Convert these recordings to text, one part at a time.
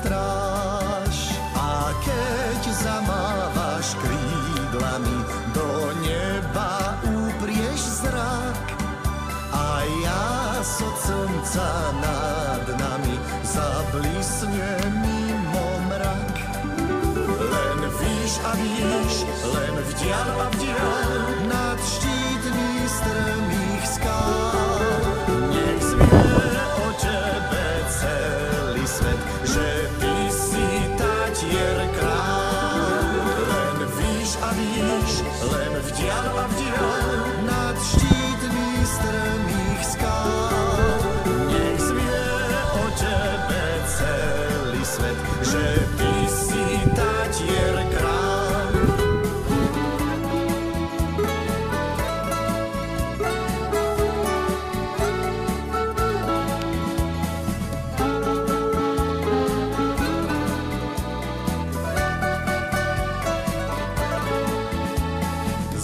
stráž. A keď zamávaš krídlami, do neba uprieš zrak. A jas od slnca nad nami zablisne mimo mrak. Len víš a víš, len vdiaľ a vdiaľ nad štítmi strmých skál. Nech zvie o tebe celý svet, že ty si tatier král. Len víš a víš, len vdiaľ a vdiaľ nad štítmi strmých skál. Nech zvie o tebe celý svet, že ty si tatier král.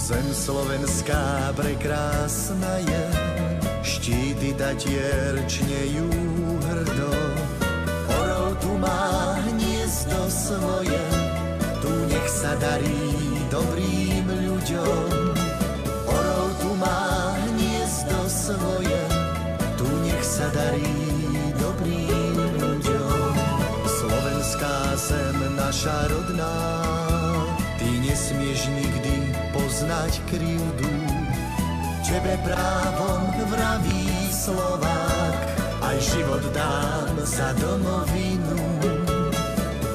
Zem slovenská prekrásna je, štíty tatier čnejú hrdo. Orol tu má hniezdo svoje, tu nech sa darí dobrým ľuďom. Orol tu má hniezdo svoje, tu nech sa darí dobrým ľuďom. Slovenská zem naša rodná, ty nesmieš nikdy poznať krivdu. Tebe právom vraví Slovák, aj život dám za domovinu.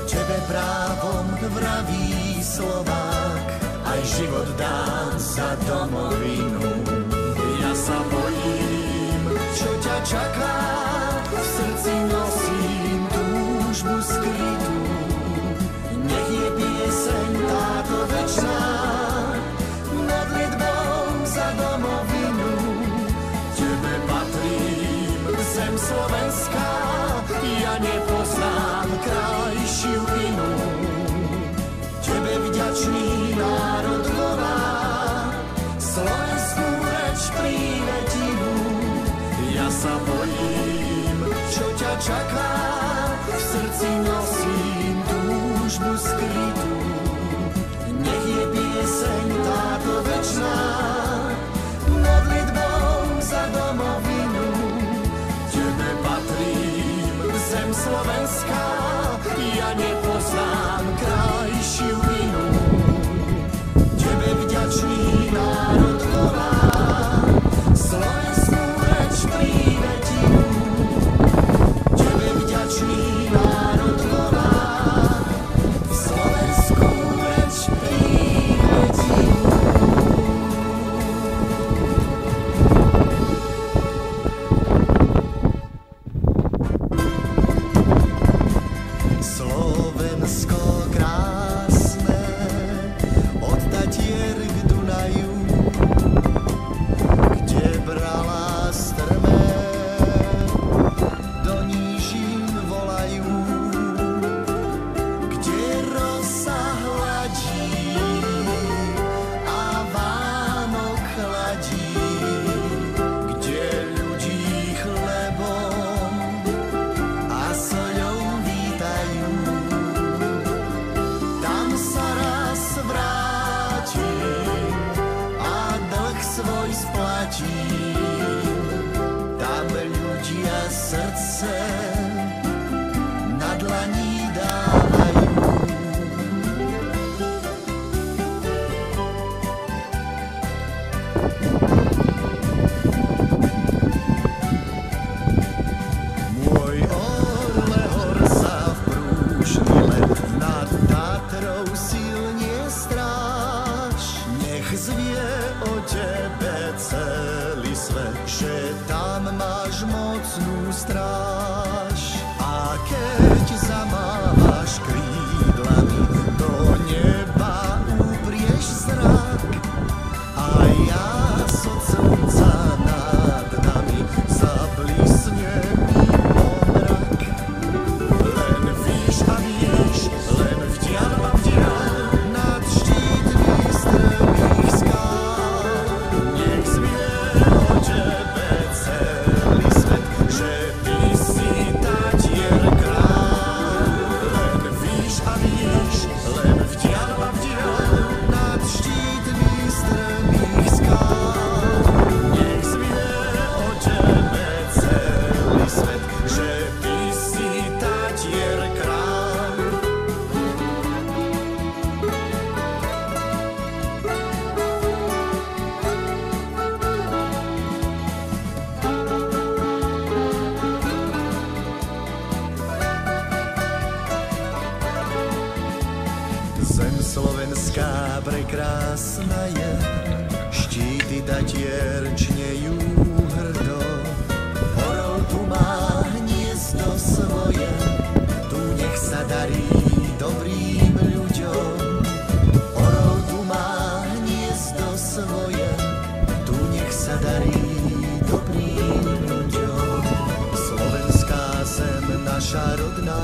Tebe právom vraví Slovák, aj život dám za domovinu. Ja sa bojím, čo ťa čaká, v srdci nosím túžbu skrytú. Nech je pieseň táto večná, modlitbou za domovinu. Tebe patrím, zem slovenská, ja nepoznám krajšiu inú. Tebe vďačný národ volá, slovenskú reč prívetivú. Ja sa bojím, čo ťa čaká, v srdci nosím túžbu skrytú. Nech je pieseň táto večná, modlitbou za domovinu. Tebe patrím, zem slovenská, ja nepoznám krajšiu inú. Tebe vďačný národ volá, slovenskú reč prívetivú. Tebe vďačný národ volá, slovenskú reč prívetivú. Slovensko krásne, od Tatier k Dunaju, kde brala strmé do nížin volajú, kde rosa hladí a Vánok chladí, kde ľudí chlebom a soľou vítajú. Tam sa raz vrátim a dlh svoj splatím. Tam ľudia srdce na dlani dávajú. Môj orle hor sa v prúžny let nad Tatrou silne stráž. Nech zvie o tebe celý svet, že tam máš mocnú stráž. A keď zamávaš krídlami, do neba uprieš zrak. A jas od slnca nad nami zablisne mimo mrak. Len víš a víš, len vdiaľ a vdiaľ nad štítmi strmých skál. Nech zvie o tebe celý svet, že ty si tatier král. krásna je, štíty Tatier čnejú hrdo. Horou tu má hniezdo svoje, tu nech sa darí dobrým ľuďom. Horou tu má hniezdo svoje, tu nech sa darí dobrým ľuďom. Slovenská zem, naša rodná,